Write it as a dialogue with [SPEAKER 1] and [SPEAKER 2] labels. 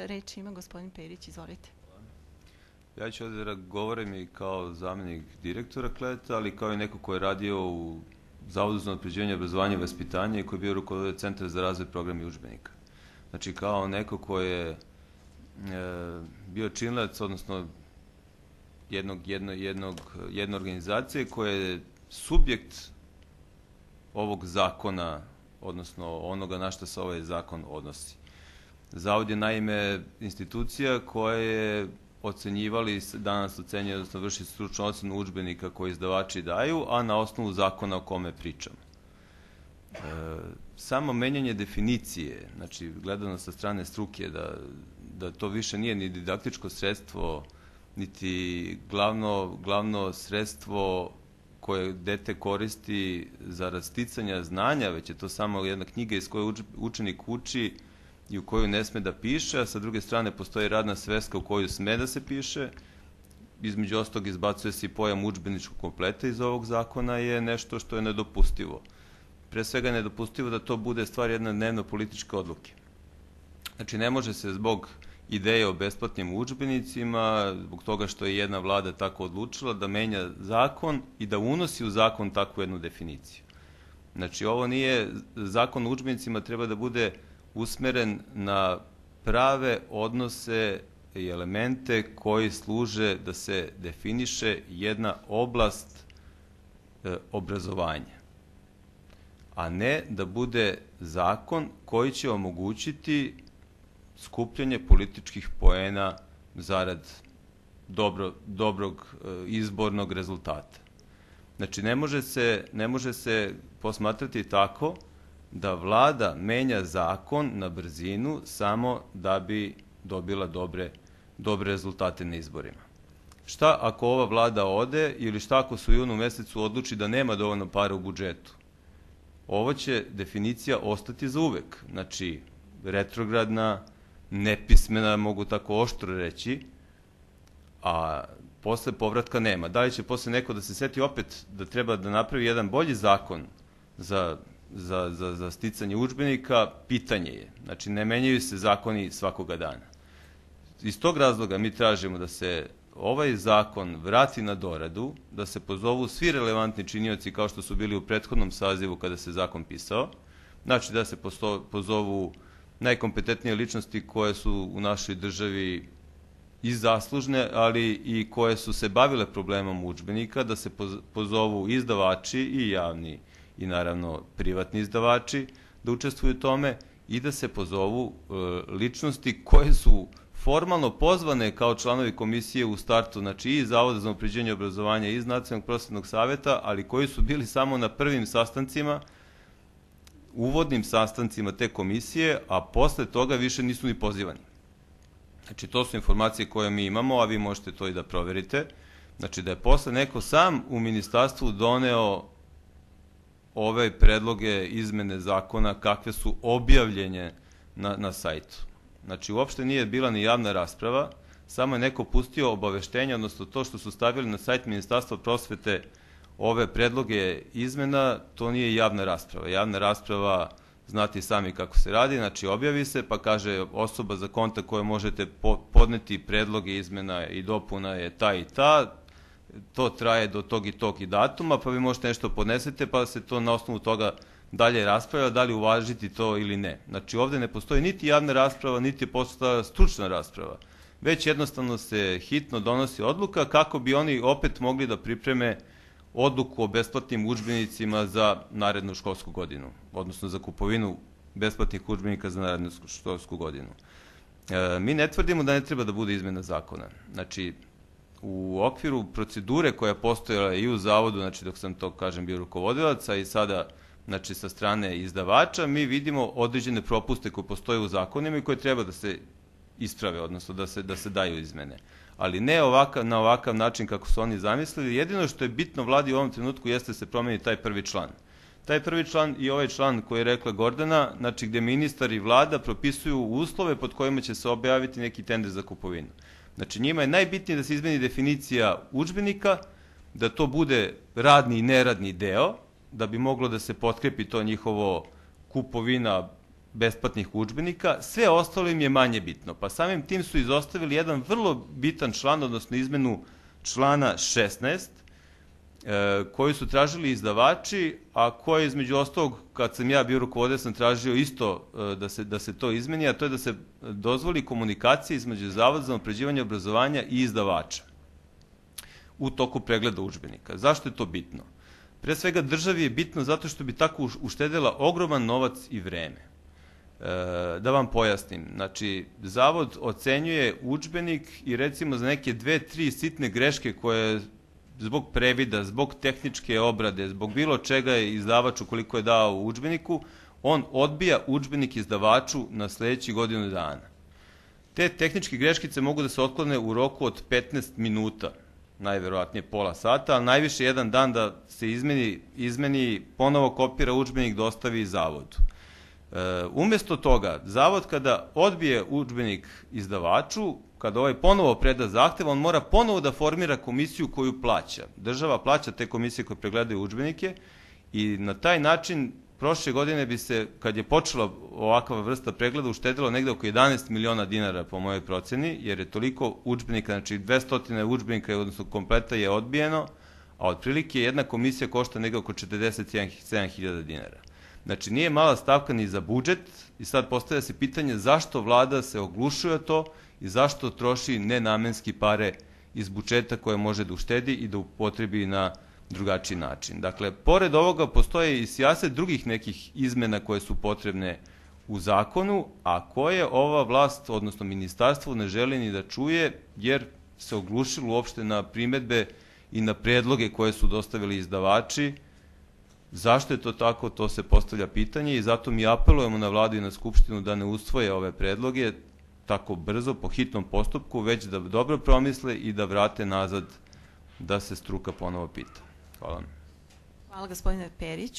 [SPEAKER 1] Reč ima gospodin Perić, izvolite.
[SPEAKER 2] Ja ću ovdje da govorim i kao zamjenik direktora Kleta, ali kao i neko ko je radio u Zavodu za unapređivanje obrazovanja i vaspitanja i koji je bio rukovodilac Centra za razvoj programa i udžbenika. Znači kao neko ko je bio činilac, odnosno jedne organizacije koja je subjekt ovog zakona, odnosno onoga na što se ovaj zakon odnosi. Zavod je naime institucija koja je ocenjivali, danas ocenjuje, odnosno vrši stručnu ocenu udžbenika koje izdavači daju, a na osnovu zakona o kome pričamo. Samo menjanje definicije, znači gledano sa strane struke, da to više nije ni didaktičko sredstvo, niti glavno sredstvo koje dete koristi za rasticanje znanja, već je to samo jedna knjiga iz koje učenik uči i u koju ne sme da piše, a sa druge strane postoji radna sveska u koju sme da se piše. Između ostalog izbacuje se i pojam udžbeničkog kompleta iz ovog zakona, je nešto što je nedopustivo. Pre svega je nedopustivo da to bude stvar jedne dnevno-političke odluke. Znači ne može se zbog ideje o besplatnim udžbenicima, zbog toga što je jedna vlada tako odlučila, da menja zakon i da unosi u zakon takvu jednu definiciju. Znači ovo nije, zakon o udžbenicima treba da bude usmeren na prave odnose i elemente koji služe da se definiše jedna oblast obrazovanja, a ne da bude zakon koji će omogućiti skupljanje političkih poena zarad dobrog izbornog rezultata. Znači ne može se posmatrati tako da vlada menja zakon na brzinu samo da bi dobila dobre rezultate na izborima. Šta ako ova vlada ode ili šta ako se u junu mesecu odluči da nema dovoljno para u budžetu? Ovo će definicija ostati za uvek. Znači, retrogradna, nepismena, mogu tako oštro reći, a posle povratka nema. Da li će posle neko da se seti opet da treba da napravi jedan bolji zakon za sticanje udžbenika, pitanje je. Znači, ne menjaju se zakoni svakoga dana. Iz tog razloga mi tražimo da se ovaj zakon vrati na doradu, da se pozovu svi relevantni činioci kao što su bili u prethodnom sazivu kada se zakon pisao, znači da se pozovu najkompetentnije ličnosti koje su u našoj državi i zaslužne, ali i koje su se bavile problemom udžbenika, da se pozovu izdavači i javni i naravno privatni izdavači da učestvuju u tome i da se pozovu ličnosti koje su formalno pozvane kao članovi komisije u startu, znači i Zavoda za unapređivanje obrazovanja i iz Nacionalnog prosvetnog saveta, ali koji su bili samo na prvim sastancima, uvodnim sastancima te komisije, a posle toga više nisu ni pozivani. Znači to su informacije koje mi imamo, a vi možete to i da proverite. Znači da je posle neko sam u ministarstvu doneo ove predloge izmene zakona kakve su objavljene na sajtu. Znači uopšte nije bila ni javna rasprava, samo je neko pustio obaveštenje, odnosno to što su stavili na sajt Ministarstva prosvete ove predloge izmena, to nije javna rasprava. Javna rasprava, znate i sami kako se radi, znači objavi se pa kaže osoba za kontakt koje možete podneti predloge izmena i dopuna je ta i ta, to traje do tog i tog i datuma, pa vi možete nešto podnesete, pa se to na osnovu toga dalje raspravlja, da li uvažiti to ili ne. Znači ovde ne postoji niti javna rasprava, niti je postala stručna rasprava, već jednostavno se hitno donosi odluka kako bi oni opet mogli da pripreme odluku o besplatnim udžbenicima za narednu školsku godinu, odnosno za kupovinu besplatnih udžbenika za narednu školsku godinu. Mi ne tvrdimo da ne treba da bude izmena zakona. Znači, u okviru procedure koja je postojala i u zavodu, znači dok sam to, kažem, bio rukovodilac, a i sada, znači sa strane izdavača, mi vidimo određene propuste koje postoje u zakonima i koje treba da se isprave, odnosno da se daju izmene. Ali ne na ovakav način kako su oni zamislili. Jedino što je bitno vladi u ovom trenutku jeste da se promeni taj prvi član. Taj prvi član i ovaj član koji je rekla Gordana, znači gde ministar i vlada propisuju uslove pod kojima će se objaviti neki tender za kupovinu. Znači njima je najbitnije da se izmeni definicija udžbenika, da to bude radni i neradni deo, da bi moglo da se potkrepi to njihovo kupovina besplatnih udžbenika, sve ostalo im je manje bitno. Pa samim tim su izostavili jedan vrlo bitan član, odnosno izmenu člana 16, koji su tražili izdavači, a koji između ostalog, kad sam ja bio rukovodilac, sam tražio isto da se to izmeni, a to je da se dozvoli komunikacija između Zavoda za unapređivanje obrazovanja i izdavača u toku pregleda udžbenika. Zašto je to bitno? Pre svega državi je bitno zato što bi tako uštedela ogroman novac i vreme. Da vam pojasnim, znači, Zavod ocenjuje udžbenik i recimo za neke 2-3 sitne greške koje zbog previda, zbog tehničke obrade, zbog bilo čega je izdavač ukoliko je dao u udžbeniku, on odbija udžbenik izdavaču na sledeći godinu dana. Te tehničke greškice mogu da se otklone u roku od 15 minuta, najverovatnije pola sata, ali najviše jedan dan da se izmeni, ponovo kopira udžbenik, dostavi Zavodu. Umesto toga, Zavod kada odbije udžbenik izdavaču, kada ovaj ponovo preda zahtev, on mora ponovo da formira komisiju koju plaća. Država plaća te komisije koje pregledaju udžbenike i na taj način prošle godine bi se, kad je počela ovakva vrsta pregleda, uštedilo negde oko 11 miliona dinara po mojoj proceni, jer je toliko udžbenika, znači 200 udžbenika, odnosno kompleta je odbijeno, a otprilike jedna komisija košta negde oko 47.000 dinara. Znači, nije mala stavka ni za budžet i sad postavlja se pitanje zašto vlada se oglušuje to i zašto troši nenamenski pare iz budžeta koje može da uštedi i da upotrebi na drugačiji način. Dakle, pored ovoga postoje i sijaset drugih nekih izmena koje su potrebne u zakonu, a koje ova vlast, odnosno ministarstvo, ne želi ni da čuje, jer se oglušilo uopšte na primedbe i na predloge koje su dostavili izdavači. Zašto je to tako, to se postavlja pitanje i zato mi apelujemo na vladu i na Skupštinu da ne usvoje ove predloge tako brzo, po hitnom postupku, već da dobro promisle i da vrate nazad da se struka ponovo pita. Hvala.
[SPEAKER 1] Hvala, gospodine Perić.